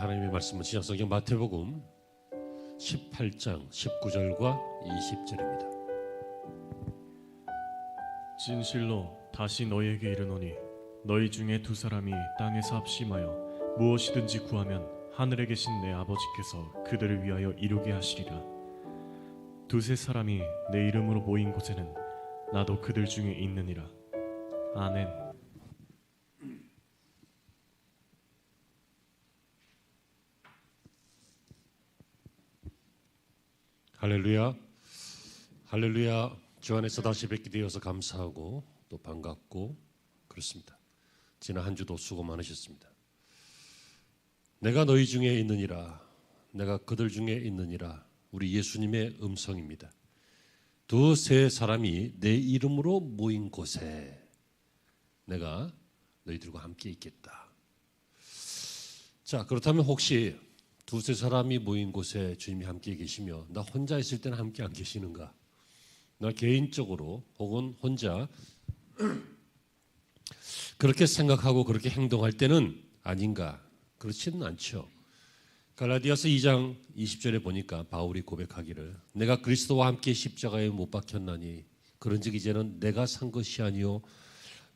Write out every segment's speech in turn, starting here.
하나님의 말씀은 신약성경 마태복음 18장 19절과 20절입니다. 진실로 다시 너희에게 이르노니 너희 중에 두 사람이 땅에서 합심하여 무엇이든지 구하면 하늘에 계신 내 아버지께서 그들을 위하여 이루게 하시리라. 두세 사람이 내 이름으로 모인 곳에는 나도 그들 중에 있느니라. 아멘. 할렐루야, 할렐루야. 주 안에서 다시 뵙게 되어서 감사하고 또 반갑고 그렇습니다. 지난 한 주도 수고 많으셨습니다. 내가 너희 중에 있느니라, 내가 그들 중에 있느니라. 우리 예수님의 음성입니다. 두세 사람이 내 이름으로 모인 곳에 내가 너희들과 함께 있겠다. 자, 그렇다면 혹시 두세 사람이 모인 곳에 주님이 함께 계시며 나 혼자 있을 때는 함께 안 계시는가? 나 개인적으로 혹은 혼자 그렇게 생각하고 그렇게 행동할 때는 아닌가? 그렇지는 않죠. 갈라디아서 2장 20절에 보니까 바울이 고백하기를 내가 그리스도와 함께 십자가에 못 박혔나니 그런즉 이제는 내가 산 것이 아니요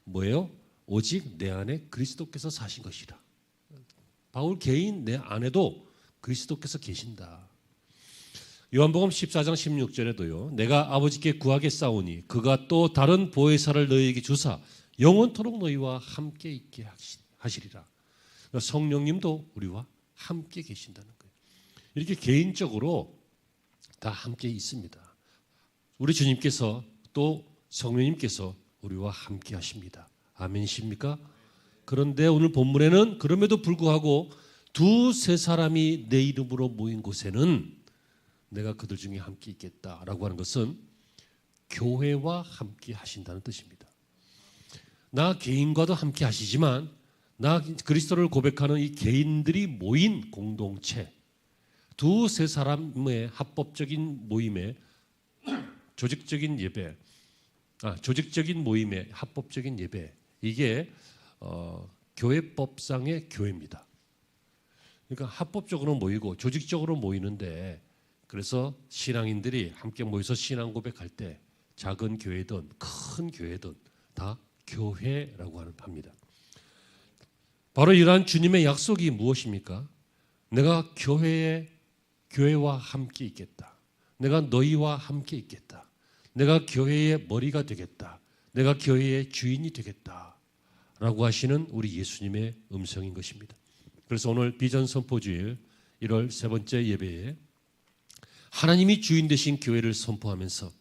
뭐예요? 오직 내 안에 그리스도께서 사신 것이라. 바울 개인 내 안에도 그리스도께서 계신다. 요한복음 14장 16절에도요. 내가 아버지께 구하겠사오니 그가 또 다른 보혜사를 너희에게 주사 영원토록 너희와 함께 있게 하시리라. 그러니까 성령님도 우리와 함께 계신다는 거예요. 이렇게 개인적으로 다 함께 있습니다. 우리 주님께서 또 성령님께서 우리와 함께 하십니다. 아멘이십니까? 그런데 오늘 본문에는 그럼에도 불구하고 두세 사람이 내 이름으로 모인 곳에는 내가 그들 중에 함께 있겠다라고 하는 것은 교회와 함께 하신다는 뜻입니다. 나 개인과도 함께 하시지만 나 그리스도를 고백하는 이 개인들이 모인 공동체, 두세 사람의 합법적인 모임에 조직적인 예배, 조직적인 모임의 합법적인 예배, 이게 교회법상의 교회입니다. 그러니까 합법적으로 모이고 조직적으로 모이는데 그래서 신앙인들이 함께 모여서 신앙 고백할 때 작은 교회든 큰 교회든 다 교회라고 합니다. 바로 이러한 주님의 약속이 무엇입니까? 내가 교회와 함께 있겠다. 내가 너희와 함께 있겠다. 내가 교회의 머리가 되겠다. 내가 교회의 주인이 되겠다. 라고 하시는 우리 예수님의 음성인 것입니다. 그래서 오늘 비전 선포주일 1월 세 번째 예배에 하나님이 주인 되신 교회를 선포하면서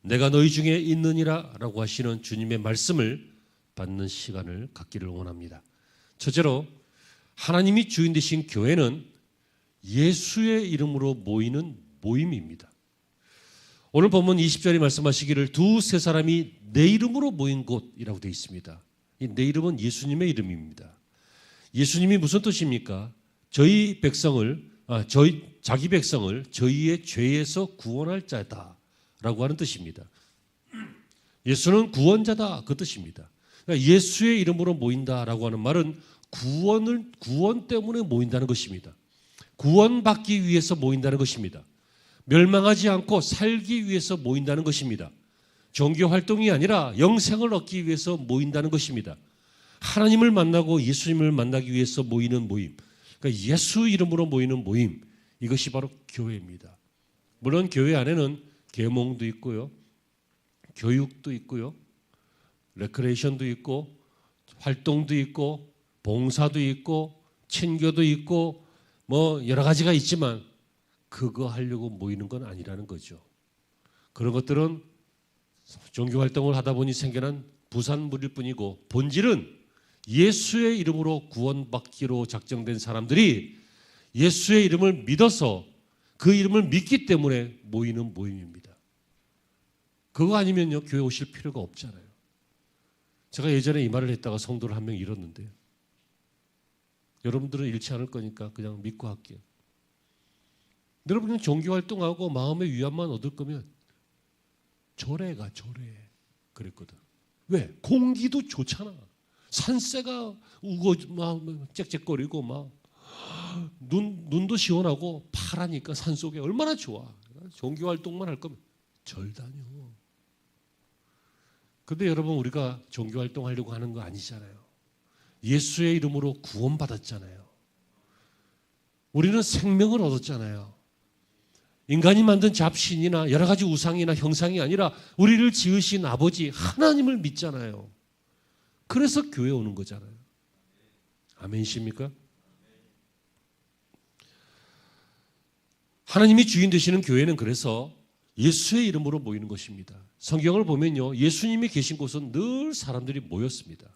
내가 너희 중에 있느니라 라고 하시는 주님의 말씀을 받는 시간을 갖기를 원합니다. 첫째로 하나님이 주인 되신 교회는 예수의 이름으로 모이는 모임입니다. 오늘 본문 20절에 말씀하시기를 두세 사람이 내 이름으로 모인 곳이라고 되어 있습니다. 이 내 이름은 예수님의 이름입니다. 예수님이 무슨 뜻입니까? 자기 백성을 저희의 죄에서 구원할 자다라고 하는 뜻입니다. 예수는 구원자다 그 뜻입니다. 그러니까 예수의 이름으로 모인다라고 하는 말은 구원 때문에 모인다는 것입니다. 구원받기 위해서 모인다는 것입니다. 멸망하지 않고 살기 위해서 모인다는 것입니다. 종교 활동이 아니라 영생을 얻기 위해서 모인다는 것입니다. 하나님을 만나고 예수님을 만나기 위해서 모이는 모임, 그러니까 예수 이름으로 모이는 모임, 이것이 바로 교회입니다. 물론 교회 안에는 계몽도 있고요, 교육도 있고요, 레크레이션도 있고, 활동도 있고, 봉사도 있고, 친교도 있고, 뭐 여러 가지가 있지만 그거 하려고 모이는 건 아니라는 거죠. 그런 것들은 종교 활동을 하다 보니 생겨난 부산물일 뿐이고 본질은 예수의 이름으로 구원받기로 작정된 사람들이 예수의 이름을 믿어서 그 이름을 믿기 때문에 모이는 모임입니다. 그거 아니면요 교회 오실 필요가 없잖아요. 제가 예전에 이 말을 했다가 성도를 한 명 잃었는데요. 여러분들은 잃지 않을 거니까 그냥 믿고 할게요. 여러분은 종교활동하고 마음의 위안만 얻을 거면 절에 가, 절에. 그랬거든. 왜? 공기도 좋잖아. 산새가 우고 막 짹짹거리고 막 눈도 시원하고 파라니까 산속에 얼마나 좋아. 종교활동만 할 거면 절 다녀. 근데 여러분, 우리가 종교활동 하려고 하는 거 아니잖아요. 예수의 이름으로 구원받았잖아요. 우리는 생명을 얻었잖아요. 인간이 만든 잡신이나 여러 가지 우상이나 형상이 아니라 우리를 지으신 아버지 하나님을 믿잖아요. 그래서 교회 오는 거잖아요. 아멘이십니까? 하나님이 주인 되시는 교회는 그래서 예수의 이름으로 모이는 것입니다. 성경을 보면요, 예수님이 계신 곳은 늘 사람들이 모였습니다.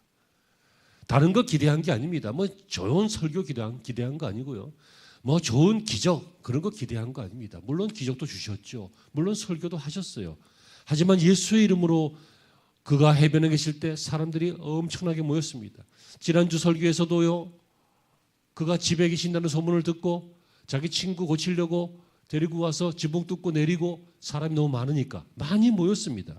다른 거 기대한 게 아닙니다. 뭐 좋은 설교 기대한 거 아니고요. 뭐 좋은 기적 그런 거 기대한 거 아닙니다. 물론 기적도 주셨죠. 물론 설교도 하셨어요. 하지만 예수의 이름으로 그가 해변에 계실 때 사람들이 엄청나게 모였습니다. 지난주 설교에서도요, 그가 집에 계신다는 소문을 듣고 자기 친구 고치려고 데리고 와서 지붕 뚫고 내리고 사람이 너무 많으니까 많이 모였습니다.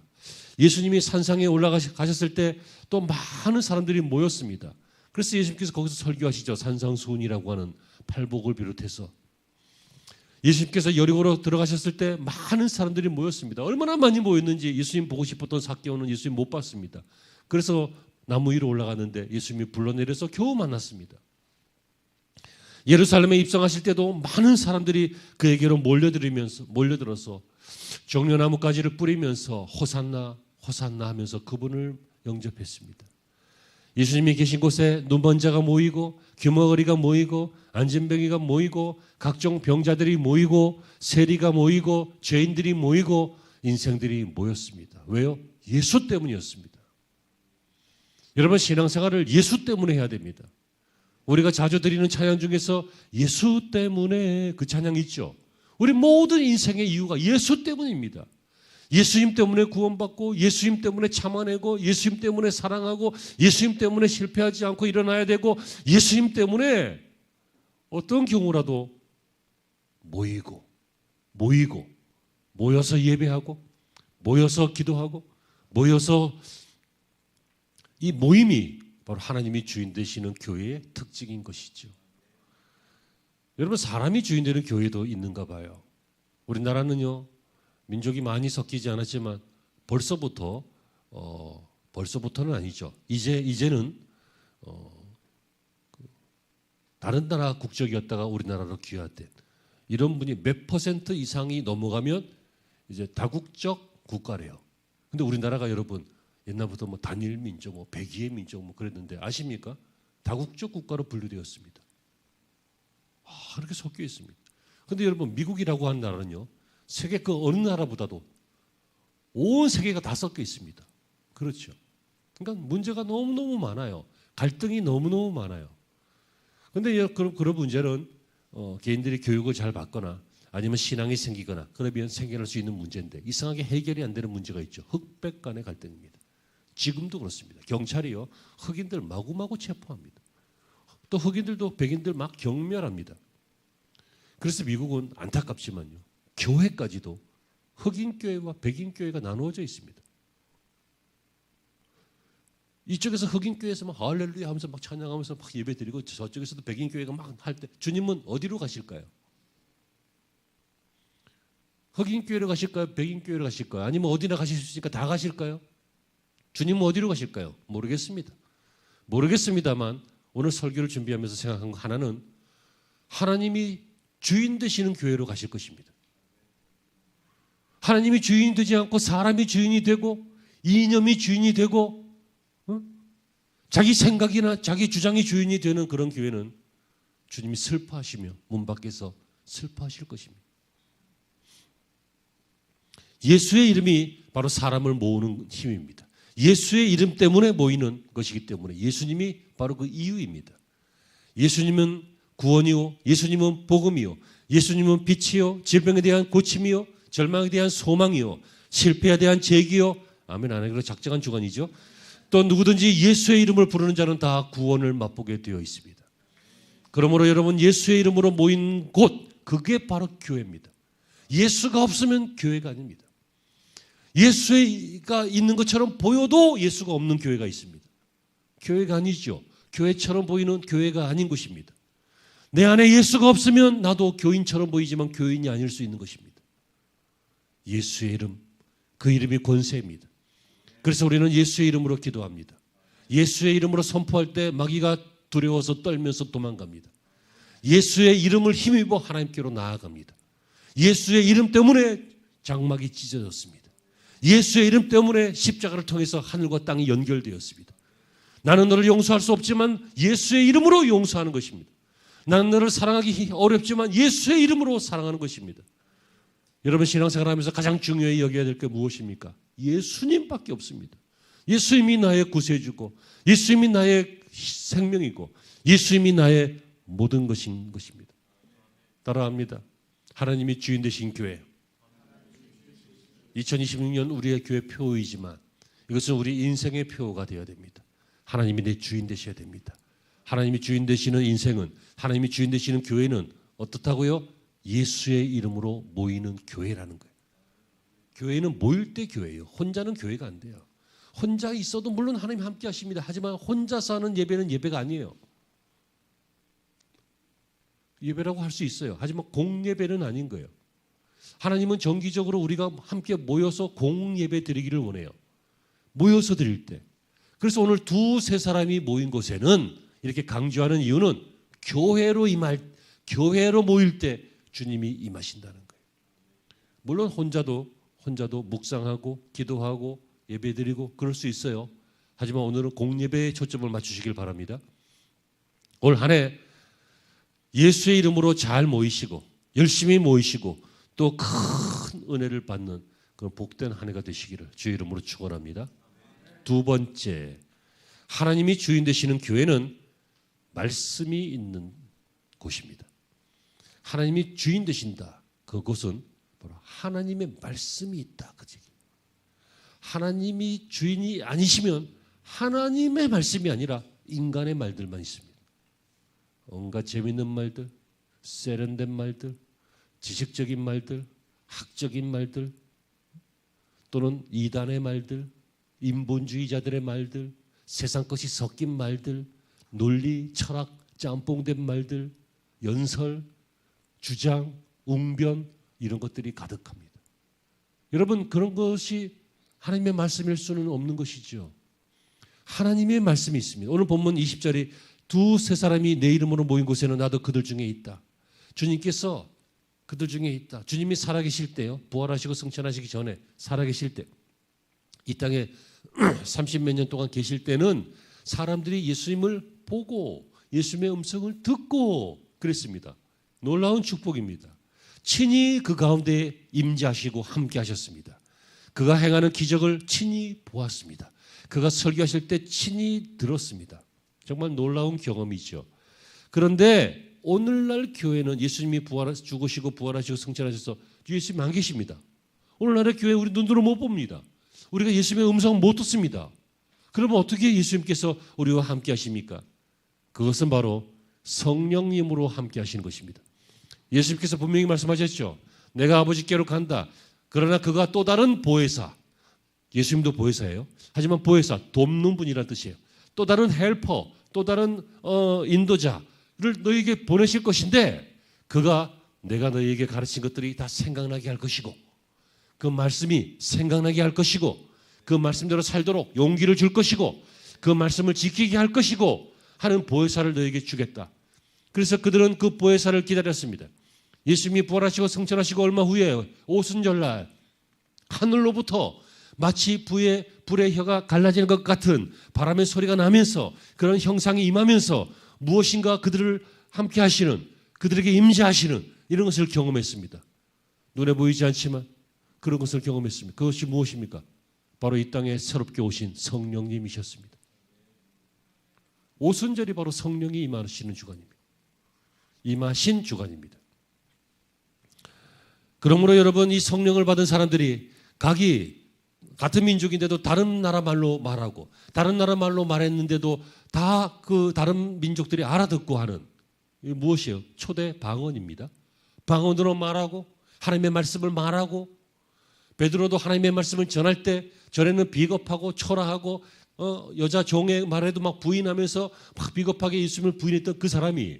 예수님이 산상에 올라가셨을 때 또 많은 사람들이 모였습니다. 그래서 예수님께서 거기서 설교하시죠. 산상수훈이라고 하는 팔복을 비롯해서. 예수님께서 여리고로 들어가셨을 때 많은 사람들이 모였습니다. 얼마나 많이 모였는지 예수님 보고 싶었던 삭개오는 예수님 못 봤습니다. 그래서 나무 위로 올라갔는데 예수님이 불러내려서 겨우 만났습니다. 예루살렘에 입성하실 때도 많은 사람들이 그에게로 몰려들어서 종려나무 가지를 뿌리면서 호산나 호산나 하면서 그분을 영접했습니다. 예수님이 계신 곳에 눈먼 자가 모이고 귀머거리가 모이고 안진뱅이가 모이고 각종 병자들이 모이고 세리가 모이고 죄인들이 모이고 인생들이 모였습니다. 왜요? 예수 때문이었습니다. 여러분, 신앙생활을 예수 때문에 해야 됩니다. 우리가 자주 드리는 찬양 중에서 예수 때문에 그 찬양 있죠. 우리 모든 인생의 이유가 예수 때문입니다. 예수님 때문에 구원받고 예수님 때문에 참아내고 예수님 때문에 사랑하고 예수님 때문에 실패하지 않고 일어나야 되고 예수님 때문에 어떤 경우라도 모여서 예배하고 모여서 기도하고 모여서 이 모임이 바로 하나님이 주인 되시는 교회의 특징인 것이죠. 여러분, 사람이 주인 되는 교회도 있는가 봐요. 우리나라는요, 민족이 많이 섞이지 않았지만 벌써부터는 아니죠. 이제는 다른 나라 국적이었다가 우리나라로 귀화된 이런 분이 몇 % 이상이 넘어가면 이제 다국적 국가래요. 근데 우리나라가 여러분 옛날부터 뭐 단일 민족, 뭐 백의의 민족 뭐 그랬는데 아십니까? 다국적 국가로 분류되었습니다. 그렇게 섞여 있습니다. 근데 여러분, 미국이라고 하는 나라는요, 세계 그 어느 나라보다도 온 세계가 다 섞여 있습니다. 그렇죠. 그러니까 문제가 너무너무 많아요. 갈등이 너무너무 많아요. 그런데 그런 문제는 개인들이 교육을 잘 받거나 아니면 신앙이 생기거나 그러면 생겨날 수 있는 문제인데 이상하게 해결이 안 되는 문제가 있죠. 흑백 간의 갈등입니다. 지금도 그렇습니다. 경찰이요, 흑인들 마구마구 체포합니다. 또 흑인들도 백인들 막 경멸합니다. 그래서 미국은 안타깝지만요, 교회까지도 흑인 교회와 백인 교회가 나누어져 있습니다. 이쪽에서 흑인 교회에서 막 할렐루야 하면서 막 찬양하면서 막 예배드리고 저쪽에서도 백인 교회가 막 할 때 주님은 어디로 가실까요? 흑인 교회로 가실까요? 백인 교회로 가실까요? 아니면 어디나 가실 수 있으니까 다 가실까요? 주님은 어디로 가실까요? 모르겠습니다만 오늘 설교를 준비하면서 생각한 거 하나는 하나님이 주인 되시는 교회로 가실 것입니다. 하나님이 주인이 되지 않고 사람이 주인이 되고 이념이 주인이 되고 자기 생각이나 자기 주장이 주인이 되는 그런 교회는 주님이 슬퍼하시며 문 밖에서 슬퍼하실 것입니다. 예수의 이름이 바로 사람을 모으는 힘입니다. 예수의 이름 때문에 모이는 것이기 때문에 예수님이 바로 그 이유입니다. 예수님은 구원이요, 예수님은 복음이요, 예수님은 빛이요, 질병에 대한 고침이요, 절망에 대한 소망이요, 실패에 대한 재기요. 아멘. 안 하기로 작정한 주관이죠. 또 누구든지 예수의 이름을 부르는 자는 다 구원을 맛보게 되어 있습니다. 그러므로 여러분, 예수의 이름으로 모인 곳, 그게 바로 교회입니다. 예수가 없으면 교회가 아닙니다. 예수가 있는 것처럼 보여도 예수가 없는 교회가 있습니다. 교회가 아니죠. 교회처럼 보이는 교회가 아닌 것입니다. 내 안에 예수가 없으면 나도 교인처럼 보이지만 교인이 아닐 수 있는 것입니다. 예수의 이름, 그 이름이 권세입니다. 그래서 우리는 예수의 이름으로 기도합니다. 예수의 이름으로 선포할 때 마귀가 두려워서 떨면서 도망갑니다. 예수의 이름을 힘입어 하나님께로 나아갑니다. 예수의 이름 때문에 장막이 찢어졌습니다. 예수의 이름 때문에 십자가를 통해서 하늘과 땅이 연결되었습니다. 나는 너를 용서할 수 없지만 예수의 이름으로 용서하는 것입니다. 나는 너를 사랑하기 어렵지만 예수의 이름으로 사랑하는 것입니다. 여러분 신앙생활하면서 가장 중요히 여겨야 될 게 무엇입니까? 예수님밖에 없습니다. 예수님이 나의 구세주고 예수님이 나의 생명이고 예수님이 나의 모든 것인 것입니다. 따라합니다. 하나님이 주인 되신 교회. 2026년 우리의 교회 표이지만 이것은 우리 인생의 표가 되어야 됩니다. 하나님이 내 주인 되셔야 됩니다. 하나님이 주인 되시는 인생은, 하나님이 주인 되시는 교회는 어떻다고요? 예수의 이름으로 모이는 교회라는 거예요. 교회는 모일 때 교회예요. 혼자는 교회가 안 돼요. 혼자 있어도 물론 하나님 함께 하십니다. 하지만 혼자서 하는 예배는 예배가 아니에요. 예배라고 할 수 있어요. 하지만 공예배는 아닌 거예요. 하나님은 정기적으로 우리가 함께 모여서 공예배 드리기를 원해요. 모여서 드릴 때. 그래서 오늘 두세 사람이 모인 곳에는 이렇게 강조하는 이유는 교회로 모일 때 주님이 임하신다는 거예요. 물론 혼자도 묵상하고 기도하고 예배드리고 그럴 수 있어요. 하지만 오늘은 공예배에 초점을 맞추시길 바랍니다. 올 한 해 예수의 이름으로 잘 모이시고 열심히 모이시고 또 큰 은혜를 받는 그런 복된 한 해가 되시기를 주의 이름으로 축원합니다. 두 번째, 하나님이 주인 되시는 교회는 말씀이 있는 곳입니다. 하나님이 주인 되신다. 그곳은 바로 하나님의 말씀이 있다. 그지? 하나님이 주인이 아니시면 하나님의 말씀이 아니라 인간의 말들만 있습니다. 온갖 재미있는 말들, 세련된 말들, 지식적인 말들, 학적인 말들, 또는 이단의 말들, 인본주의자들의 말들, 세상 것이 섞인 말들, 논리, 철학, 짬뽕된 말들, 연설, 주장, 웅변 이런 것들이 가득합니다. 여러분 그런 것이 하나님의 말씀일 수는 없는 것이죠. 하나님의 말씀이 있습니다. 오늘 본문 20절이 두세 사람이 내 이름으로 모인 곳에는 나도 그들 중에 있다. 주님께서 그들 중에 있다. 주님이 살아계실 때요. 부활하시고 승천하시기 전에 살아계실 때 이 땅에 30몇 년 동안 계실 때는 사람들이 예수님을 보고 예수님의 음성을 듣고 그랬습니다. 놀라운 축복입니다. 친히 그 가운데 임재하시고 함께 하셨습니다. 그가 행하는 기적을 친히 보았습니다. 그가 설교하실 때 친히 들었습니다. 정말 놀라운 경험이죠. 그런데 오늘날 교회는 예수님이 죽으시고 부활하시고 승천하셔서 예수님 안 계십니다. 오늘날의 교회 우리 눈으로 못 봅니다. 우리가 예수님의 음성을 못 듣습니다. 그러면 어떻게 예수님께서 우리와 함께 하십니까? 그것은 바로 성령님으로 함께 하시는 것입니다. 예수님께서 분명히 말씀하셨죠. 내가 아버지께로 간다. 그러나 그가 또 다른 보혜사, 예수님도 보혜사예요. 하지만 보혜사, 돕는 분이라는 뜻이에요. 또 다른 헬퍼, 또 다른 인도자를 너에게 보내실 것인데 그가 내가 너에게 가르친 것들이 다 생각나게 할 것이고 그 말씀이 생각나게 할 것이고 그 말씀대로 살도록 용기를 줄 것이고 그 말씀을 지키게 할 것이고 하는 보혜사를 너에게 주겠다. 그래서 그들은 그 보혜사를 기다렸습니다. 예수님이 부활하시고 승천하시고 얼마 후에 오순절날 하늘로부터 마치 불의 혀가 갈라지는 것 같은 바람의 소리가 나면서 그런 형상이 임하면서 무엇인가 그들을 함께 하시는 그들에게 임재하시는 이런 것을 경험했습니다. 눈에 보이지 않지만 그런 것을 경험했습니다. 그것이 무엇입니까? 바로 이 땅에 새롭게 오신 성령님이셨습니다. 오순절이 바로 성령이 임하시는 주간입니다. 임하신 주간입니다. 그러므로 여러분 이 성령을 받은 사람들이 각이 같은 민족인데도 다른 나라 말로 말하고 다른 나라 말로 말했는데도 다 그 다른 민족들이 알아듣고 하는 이게 무엇이에요? 초대 방언입니다. 방언으로 말하고 하나님의 말씀을 말하고 베드로도 하나님의 말씀을 전할 때 전에는 비겁하고 초라하고 여자 종의 말에도 막 부인하면서 막 비겁하게 예수님을 부인했던 그 사람이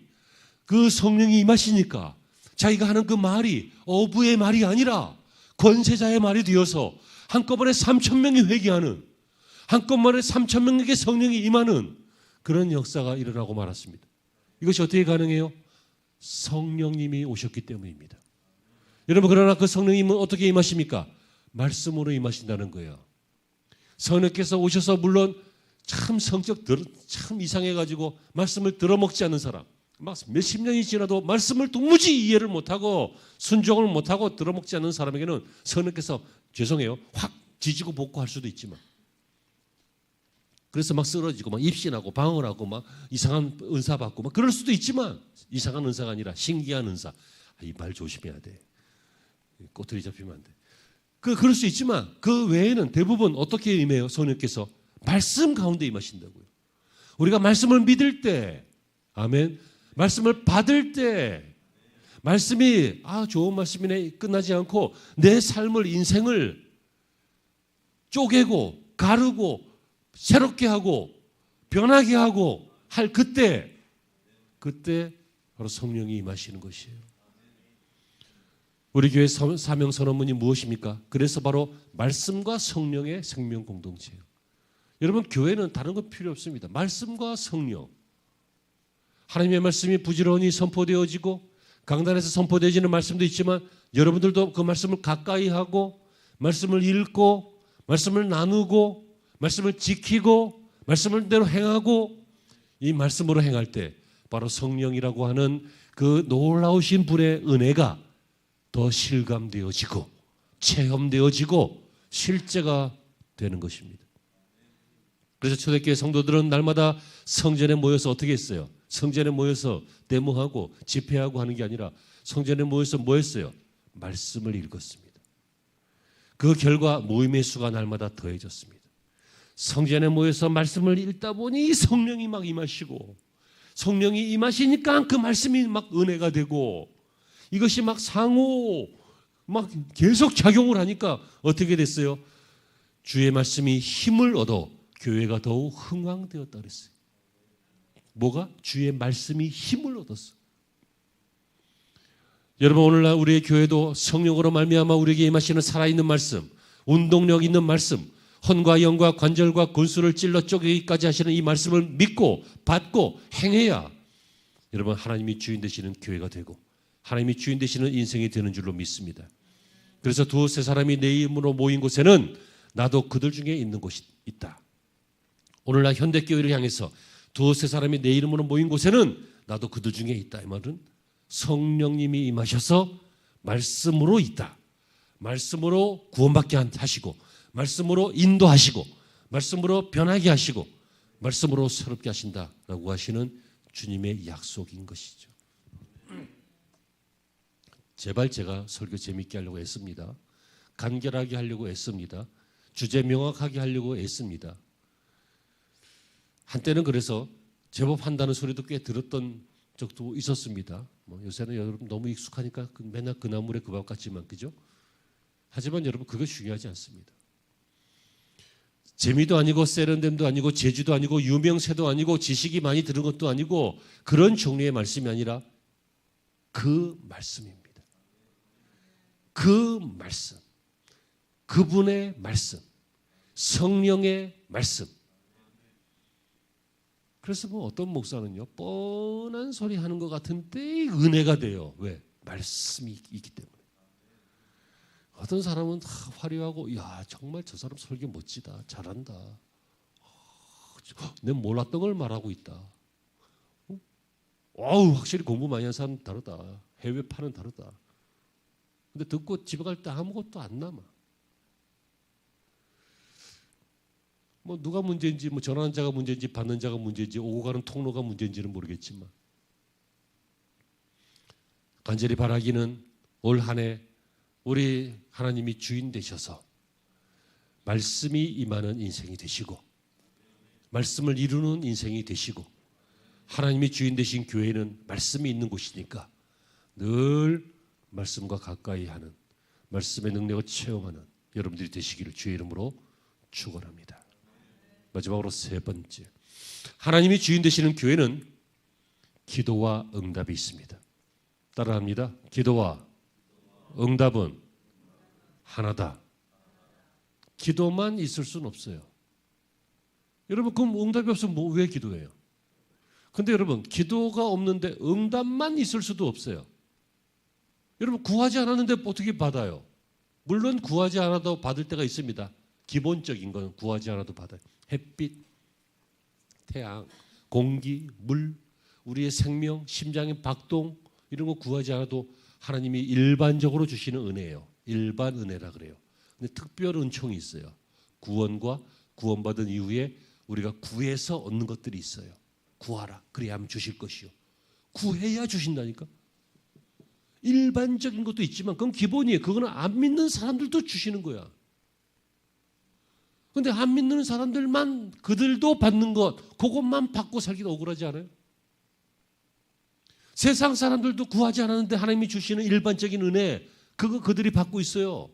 그 성령이 임하시니까 자기가 하는 그 말이 어부의 말이 아니라 권세자의 말이 되어서 한꺼번에 3,000명이 회개하는, 한꺼번에 3,000명에게 성령이 임하는 그런 역사가 일어나고 말았습니다. 이것이 어떻게 가능해요? 성령님이 오셨기 때문입니다. 여러분, 그러나 그 성령님은 어떻게 임하십니까? 말씀으로 임하신다는 거예요. 성령께서 오셔서 물론 참 성격 참 이상해가지고 말씀을 들어먹지 않는 사람, 막 몇십 년이 지나도 말씀을 도무지 이해를 못하고 순종을 못하고 들어먹지 않는 사람에게는 성령께서 죄송해요 확 지지고 볶고 할 수도 있지만, 그래서 막 쓰러지고 막 입신하고 방언을 하고 막 이상한 은사 받고 막 그럴 수도 있지만, 이상한 은사가 아니라 신기한 은사. 이 말 조심해야 돼. 꼬투리 잡히면 안 돼. 그럴 수 있지만 그 외에는 대부분 어떻게 임해요? 성령께서 말씀 가운데 임하신다고요. 우리가 말씀을 믿을 때, 아멘, 말씀을 받을 때, 말씀이 좋은 말씀이네 끝나지 않고 내 삶을, 인생을 쪼개고 가르고 새롭게 하고 변하게 하고 할 그때 바로 성령이 임하시는 것이에요. 우리 교회 사명 선언문이 무엇입니까? 그래서 바로 말씀과 성령의 생명 공동체예요. 여러분, 교회는 다른 거 필요 없습니다. 말씀과 성령. 하나님의 말씀이 부지런히 선포되어지고 강단에서 선포되어지는 말씀도 있지만, 여러분들도 그 말씀을 가까이 하고 말씀을 읽고 말씀을 나누고 말씀을 지키고 말씀을 대로 행하고, 이 말씀으로 행할 때 바로 성령이라고 하는 그 놀라우신 불의 은혜가 더 실감되어지고 체험되어지고 실제가 되는 것입니다. 그래서 초대교회 성도들은 날마다 성전에 모여서 어떻게 했어요? 성전에 모여서 데모하고 집회하고 하는 게 아니라 성전에 모여서 뭐 했어요? 말씀을 읽었습니다. 그 결과 모임의 수가 날마다 더해졌습니다. 성전에 모여서 말씀을 읽다 보니 성령이 막 임하시고, 성령이 임하시니까 그 말씀이 막 은혜가 되고, 이것이 막 상호 막 계속 작용을 하니까 어떻게 됐어요? 주의 말씀이 힘을 얻어 교회가 더욱 흥왕되었다 그랬어요. 뭐가? 주의 말씀이 힘을 얻었어. 여러분, 오늘날 우리의 교회도 성령으로 말미암아 우리에게 임하시는 살아있는 말씀, 운동력 있는 말씀, 헌과 영과 관절과 골수를 찔러 쪼개기까지 하시는 이 말씀을 믿고 받고 행해야 여러분, 하나님이 주인 되시는 교회가 되고 하나님이 주인 되시는 인생이 되는 줄로 믿습니다. 그래서 두세 사람이 내 이름으로 모인 곳에는 나도 그들 중에 있는 곳이 있다. 오늘날 현대교회를 향해서 두세 사람이 내 이름으로 모인 곳에는 나도 그들 중에 있다. 이 말은 성령님이 임하셔서 말씀으로 있다. 말씀으로 구원받게 하시고, 말씀으로 인도하시고, 말씀으로 변하게 하시고, 말씀으로 새롭게 하신다라고 하시는 주님의 약속인 것이죠. 제발 제가 설교 재밌게 하려고 애씁니다. 간결하게 하려고 애씁니다. 주제 명확하게 하려고 애씁니다. 한때는 그래서 제법 한다는 소리도 꽤 들었던 적도 있었습니다. 요새는 여러분 너무 익숙하니까 맨날 그 나물에 그 밥 같지만, 그죠? 하지만 여러분, 그거 중요하지 않습니다. 재미도 아니고 세련됨도 아니고 재주도 아니고 유명세도 아니고 지식이 많이 들은 것도 아니고 그런 종류의 말씀이 아니라 그 말씀입니다. 그 말씀, 그분의 말씀, 성령의 말씀. 그래서 어떤 목사는요, 뻔한 소리 하는 것 같은데 은혜가 돼요. 왜? 말씀이 있기 때문에. 어떤 사람은 화려하고, 야, 정말 저 사람 설교 멋지다, 잘한다, 내가 몰랐던 걸 말하고 있다. 확실히 공부 많이 한 사람 다르다. 해외파는 다르다. 근데 듣고 집에 갈 때 아무것도 안 남아. 누가 문제인지, 전하는 자가 문제인지, 받는 자가 문제인지, 오고 가는 통로가 문제인지는 모르겠지만, 간절히 바라기는 올 한 해 우리 하나님이 주인 되셔서 말씀이 임하는 인생이 되시고, 말씀을 이루는 인생이 되시고, 하나님이 주인 되신 교회는 말씀이 있는 곳이니까 늘 말씀과 가까이 하는, 말씀의 능력을 체험하는 여러분들이 되시기를 주의 이름으로 축원합니다. 마지막으로 세 번째, 하나님이 주인 되시는 교회는 기도와 응답이 있습니다. 따라합니다. 기도와 응답은 하나다. 기도만 있을 수는 없어요. 여러분, 그럼 응답이 없으면 왜 기도해요? 근데 여러분, 기도가 없는데 응답만 있을 수도 없어요. 여러분, 구하지 않았는데 어떻게 받아요? 물론 구하지 않아도 받을 때가 있습니다. 기본적인 건 구하지 않아도 받아요. 햇빛, 태양, 공기, 물, 우리의 생명, 심장의 박동 이런 거 구하지 않아도 하나님이 일반적으로 주시는 은혜예요. 일반 은혜라 그래요. 근데 특별 은총이 있어요. 구원과 구원받은 이후에 우리가 구해서 얻는 것들이 있어요. 구하라. 그래야 하면 주실 것이요. 구해야 주신다니까. 일반적인 것도 있지만 그건 기본이에요. 그거는 안 믿는 사람들도 주시는 거야. 근데 안 믿는 사람들만 그들도 받는 것, 그것만 받고 살기도 억울하지 않아요? 세상 사람들도 구하지 않았는데 하나님이 주시는 일반적인 은혜, 그거 그들이 받고 있어요.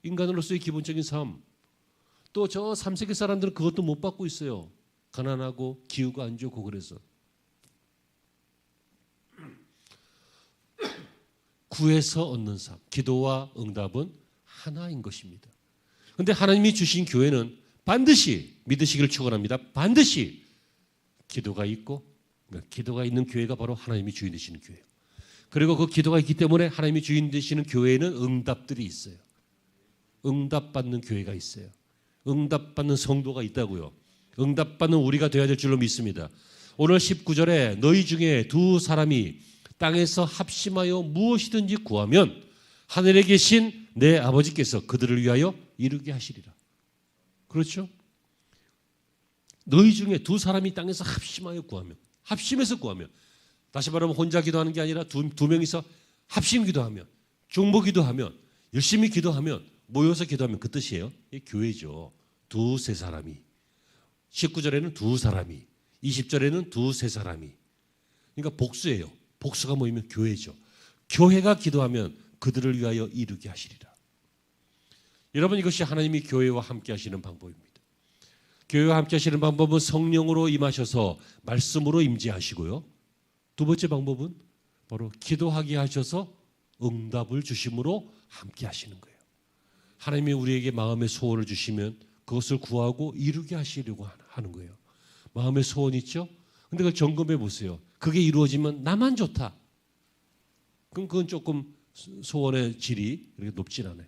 인간으로서의 기본적인 삶. 또 저 3세기 사람들은 그것도 못 받고 있어요. 가난하고 기후가 안 좋고 그래서. 구해서 얻는 삶, 기도와 응답은 하나인 것입니다. 그런데 하나님이 주신 교회는 반드시 믿으시기를 축원합니다. 반드시 기도가 있고, 기도가 있는 교회가 바로 하나님이 주인 되시는 교회예요. 그리고 그 기도가 있기 때문에 하나님이 주인 되시는 교회에는 응답들이 있어요. 응답받는 교회가 있어요. 응답받는 성도가 있다고요. 응답받는 우리가 되어야 될 줄로 믿습니다. 오늘 19절에 너희 중에 두 사람이 땅에서 합심하여 무엇이든지 구하면 하늘에 계신 내 아버지께서 그들을 위하여 이루게 하시리라. 그렇죠? 너희 중에 두 사람이 땅에서 합심하여 구하면, 합심해서 구하면, 다시 말하면 혼자 기도하는 게 아니라 두 명이서 합심 기도하면, 중보 기도하면, 열심히 기도하면, 모여서 기도하면 그 뜻이에요. 이게 교회죠. 두세 사람이. 19절에는 두 사람이, 20절에는 두세 사람이. 그러니까 복수예요. 복수가 모이면 교회죠. 교회가 기도하면 그들을 위하여 이루게 하시리라. 여러분, 이것이 하나님이 교회와 함께 하시는 방법입니다. 교회와 함께 하시는 방법은 성령으로 임하셔서 말씀으로 임재하시고요. 두 번째 방법은 바로 기도하게 하셔서 응답을 주심으로 함께 하시는 거예요. 하나님이 우리에게 마음의 소원을 주시면 그것을 구하고 이루게 하시려고 하는 거예요. 마음의 소원 있죠? 근데 그걸 점검해 보세요. 그게 이루어지면 나만 좋다. 그럼 그건 조금 소원의 질이 그렇게 높진 않아요.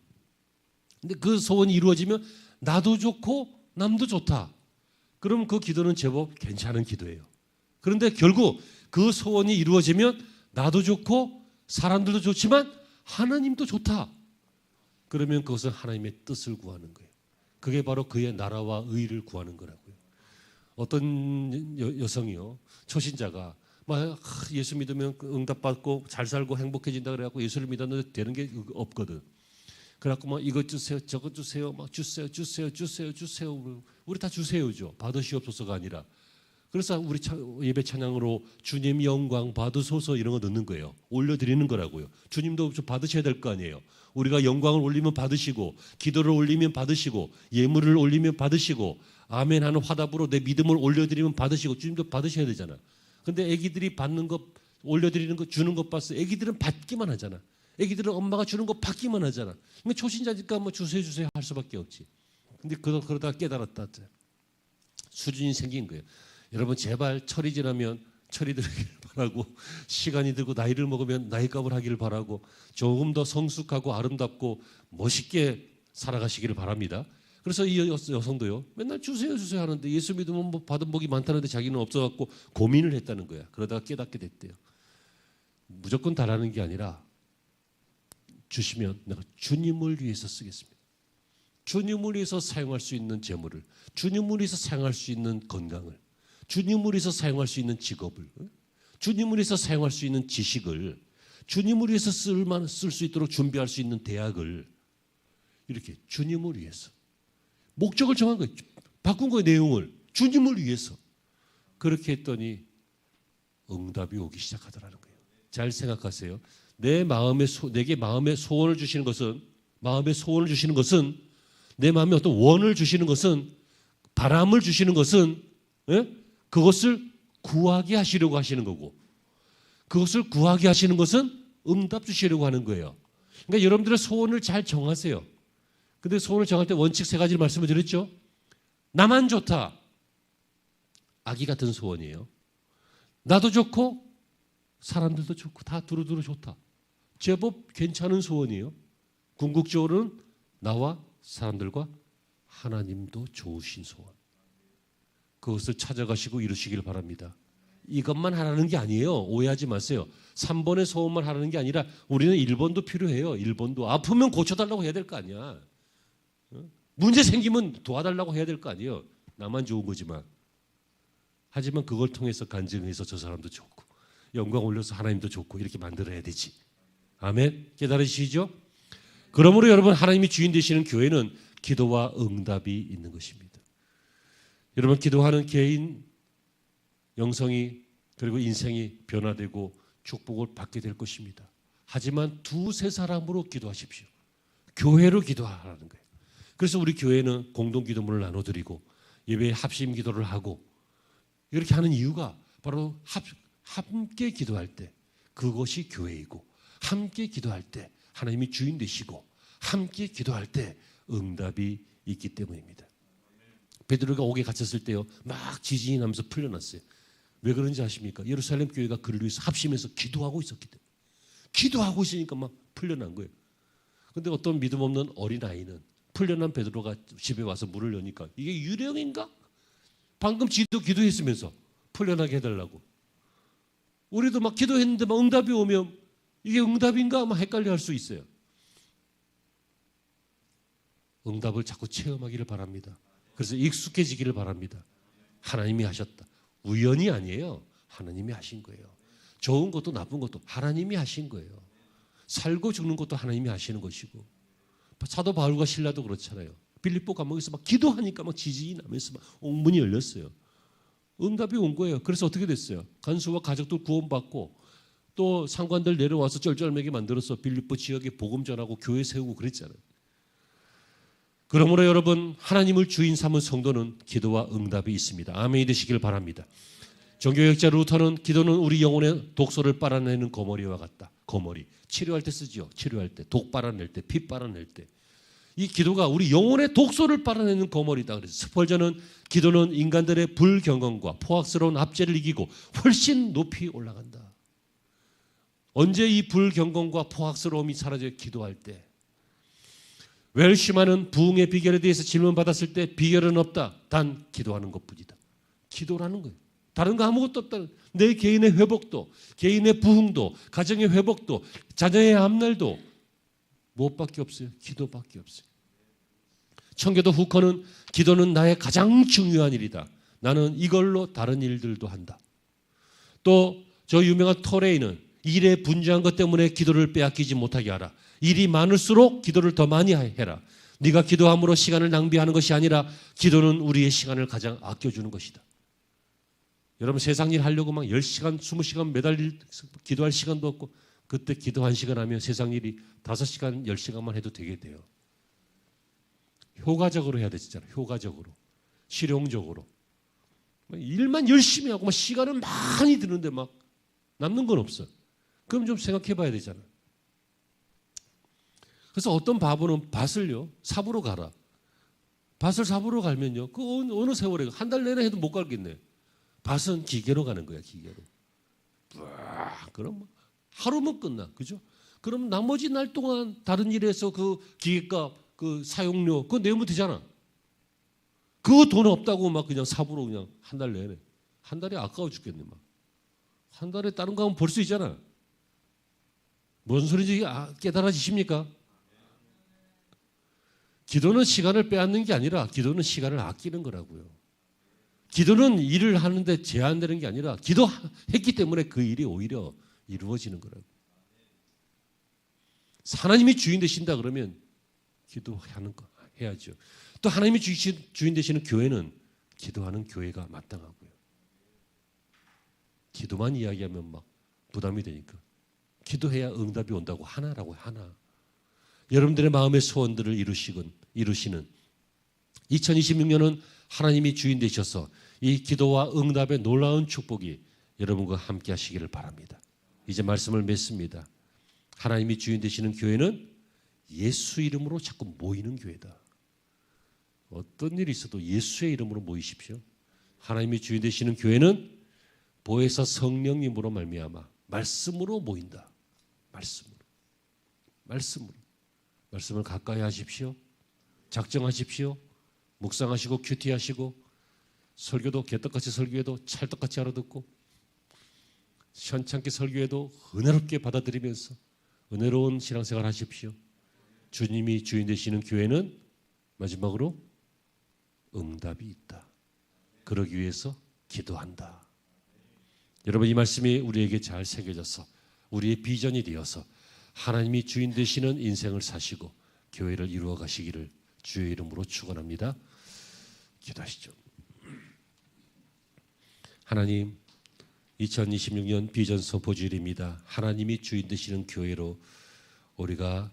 근데 그 소원이 이루어지면 나도 좋고 남도 좋다. 그럼 그 기도는 제법 괜찮은 기도예요. 그런데 결국 그 소원이 이루어지면 나도 좋고 사람들도 좋지만 하나님도 좋다. 그러면 그것은 하나님의 뜻을 구하는 거예요. 그게 바로 그의 나라와 의를 구하는 거라고요. 어떤 여성이요, 초신자가 막 예수 믿으면 응답받고 잘 살고 행복해진다 그래갖고 예수를 믿었는데 되는 게 없거든. 그래갖고 막 이것 주세요, 저것 주세요, 막 주세요. 우리 다 주세요죠. 받으시옵소서가 아니라. 그래서 우리 예배 찬양으로 주님 영광 받으소서 이런 거 넣는 거예요. 올려드리는 거라고요. 주님도 좀 받으셔야 될 거 아니에요. 우리가 영광을 올리면 받으시고, 기도를 올리면 받으시고, 예물을 올리면 받으시고, 아멘 하는 화답으로 내 믿음을 올려드리면 받으시고, 주님도 받으셔야 되잖아. 근데 애기들이 받는 것, 올려드리는 것, 주는 것 봤어. 애기들은 받기만 하잖아. 애기들은 엄마가 주는 거 받기만 하잖아. 그러니까 초신자니까 뭐 주세요 할 수밖에 없지. 근데 그러다가 깨달았다. 수준이 생긴 거예요. 여러분, 제발 철이 지나면 철이 들기를 바라고, 시간이 들고 나이를 먹으면 나이값을 하기를 바라고, 조금 더 성숙하고 아름답고 멋있게 살아가시기를 바랍니다. 그래서 이 여성도요, 맨날 주세요 하는데 예수 믿으면 뭐 받은 복이 많다는데 자기는 없어갖고 고민을 했다는 거야. 그러다가 깨닫게 됐대요. 무조건 달라는 게 아니라 주시면 내가 주님을 위해서 쓰겠습니다. 주님을 위해서 사용할 수 있는 재물을, 주님을 위해서 사용할 수 있는 건강을, 주님을 위해서 사용할 수 있는 직업을, 주님을 위해서 사용할 수 있는 지식을, 주님을 위해서 쓸 수 있도록 준비할 수 있는 대학을, 이렇게 주님을 위해서 목적을 정한 거예요. 바꾼 거예요. 내용을 주님을 위해서. 그렇게 했더니 응답이 오기 시작하더라는 거예요. 잘 생각하세요. 내게 마음의 소원을 주시는 것은, 내 마음에 어떤 원을 주시는 것은, 바람을 주시는 것은, 그것을 구하게 하시려고 하시는 거고, 그것을 구하게 하시는 것은 응답 주시려고 하는 거예요. 그러니까 여러분들의 소원을 잘 정하세요. 근데 소원을 정할 때 원칙 3가지를 말씀을 드렸죠. 나만 좋다. 아기 같은 소원이에요. 나도 좋고 사람들도 좋고 다 두루두루 좋다. 제법 괜찮은 소원이에요. 궁극적으로는 나와 사람들과 하나님도 좋으신 소원. 그것을 찾아가시고 이루시길 바랍니다. 이것만 하라는 게 아니에요. 오해하지 마세요. 3번의 소원만 하라는 게 아니라 우리는 1번도 필요해요. 1번도. 아프면 고쳐달라고 해야 될 거 아니야. 문제 생기면 도와달라고 해야 될 거 아니에요. 나만 좋은 거지만. 하지만 그걸 통해서 간증해서 저 사람도 좋고 영광 올려서 하나님도 좋고 이렇게 만들어야 되지. 아멘. 깨달으시죠? 그러므로 여러분 하나님이 주인 되시는 교회는 기도와 응답이 있는 것입니다. 여러분 기도하는 개인 영성이 그리고 인생이 변화되고 축복을 받게 될 것입니다. 하지만 2-3 사람으로 기도하십시오. 교회로 기도하라는 거예요. 그래서 우리 교회는 공동기도문을 나눠드리고 예배에 합심 기도를 하고 이렇게 하는 이유가 바로 함께 기도할 때 그것이 교회이고 함께 기도할 때 하나님이 주인 되시고 함께 기도할 때 응답이 있기 때문입니다. 베드로가 옥에 갇혔을 때요 막 지진이 나면서 풀려났어요. 왜 그런지 아십니까? 예루살렘 교회가 그를 위해서 합심해서 기도하고 있었기 때문에. 기도하고 있으니까 막 풀려난 거예요. 그런데 어떤 믿음 없는 어린아이는 풀려난 베드로가 집에 와서 문을 여니까 이게 유령인가? 방금 지도 기도했으면서 풀려나게 해달라고. 우리도 막 기도했는데 막 응답이 오면 이게 응답인가? 막 헷갈려 할 수 있어요. 응답을 자꾸 체험하기를 바랍니다. 그래서 익숙해지기를 바랍니다. 하나님이 하셨다. 우연이 아니에요. 하나님이 하신 거예요. 좋은 것도 나쁜 것도 하나님이 하신 거예요. 살고 죽는 것도 하나님이 하시는 것이고 사도 바울과 실라도 그렇잖아요. 빌립보 감옥에서 막 기도하니까 막 지진이 나면서 막 옥문이 열렸어요. 응답이 온 거예요. 그래서 어떻게 됐어요? 간수와 가족들 구원받고 또 상관들 내려와서 쩔쩔매게 만들어서 빌립보 지역에 복음 전하고 교회 세우고 그랬잖아요. 그러므로 여러분 하나님을 주인 삼은 성도는 기도와 응답이 있습니다. 아멘이 되시길 바랍니다. 종교학자 루터는 기도는 우리 영혼의 독소를 빨아내는 거머리와 같다. 거머리. 치료할 때 쓰죠. 치료할 때. 독 빨아낼 때. 피 빨아낼 때. 이 기도가 우리 영혼의 독소를 빨아내는 거머리다. 그래서 스펄전은 기도는 인간들의 불경건과 포악스러운 압제를 이기고 훨씬 높이 올라간다. 언제 이 불경건과 포악스러움이 사라져요? 기도할 때. 웰시만은 부흥의 비결에 대해서 질문받았을 때 비결은 없다. 단 기도하는 것뿐이다. 기도라는 거예요. 다른 거 아무것도 없다. 내 개인의 회복도, 개인의 부흥도, 가정의 회복도, 자녀의 앞날도 무엇밖에 없어요? 기도밖에 없어요. 청교도 후커는 기도는 나의 가장 중요한 일이다. 나는 이걸로 다른 일들도 한다. 또 저 유명한 토레이는 일에 분주한 것 때문에 기도를 빼앗기지 못하게 하라. 일이 많을수록 기도를 더 많이 해라. 네가 기도함으로 시간을 낭비하는 것이 아니라 기도는 우리의 시간을 가장 아껴주는 것이다. 여러분 세상 일 하려고 막 10시간, 20시간 매달 기도할 시간도 없고 그때 기도 1시간 하면 세상 일이 5시간, 10시간만 해도 되게 돼요. 효과적으로 해야 되잖아요. 효과적으로. 실용적으로. 일만 열심히 하고 막 시간은 많이 드는데 막 남는 건 없어. 그럼 좀 생각해 봐야 되잖아. 그래서 어떤 바보는 밭을요 삽으로 갈아. 밭을 삽으로 갈면요 그 어느 세월에 한 달 내내 해도 못 갈겠네. 밭은 기계로 가는 거야. 기계로. 그럼 하루면 끝나. 그죠? 그럼 나머지 날 동안 다른 일에서 그 기계값 그 사용료 그거 내면 되잖아. 그거 돈 없다고 막 그냥 삽으로 그냥 한 달 내내. 한 달에 아까워 죽겠네 막. 한 달에 다른 거 하면 벌 수 있잖아. 뭔 소리인지 깨달아지십니까? 기도는 시간을 빼앗는 게 아니라 기도는 시간을 아끼는 거라고요. 기도는 일을 하는데 제한되는 게 아니라 기도했기 때문에 그 일이 오히려 이루어지는 거라고. 하나님이 주인 되신다 그러면 기도하는 거 해야죠. 또 하나님이 주인 되시는 교회는 기도하는 교회가 마땅하고요. 기도만 이야기하면 막 부담이 되니까 기도해야 응답이 온다고 하나라고 하나. 여러분들의 마음의 소원들을 이루시는 2026년은 하나님이 주인 되셔서 이 기도와 응답의 놀라운 축복이 여러분과 함께 하시기를 바랍니다. 이제 말씀을 맺습니다. 하나님이 주인 되시는 교회는 예수 이름으로 자꾸 모이는 교회다. 어떤 일이 있어도 예수의 이름으로 모이십시오. 하나님이 주인 되시는 교회는 보혜사 성령님으로 말미암아 말씀으로 모인다. 말씀으로. 말씀을 가까이 하십시오. 작정하십시오. 묵상하시고 큐티하시고 설교도 개떡같이 설교해도 찰떡같이 알아듣고 시원찮게 설교해도 은혜롭게 받아들이면서 은혜로운 신앙생활 하십시오. 주님이 주인 되시는 교회는 마지막으로 응답이 있다. 그러기 위해서 기도한다. 여러분, 이 말씀이 우리에게 잘 새겨져서 우리의 비전이 되어서 하나님이 주인 되시는 인생을 사시고 교회를 이루어 가시기를 주의 이름으로 축원합니다. 기도하시죠. 하나님, 2026년 비전 선포주일입니다. 하나님이 주인 되시는 교회로 우리가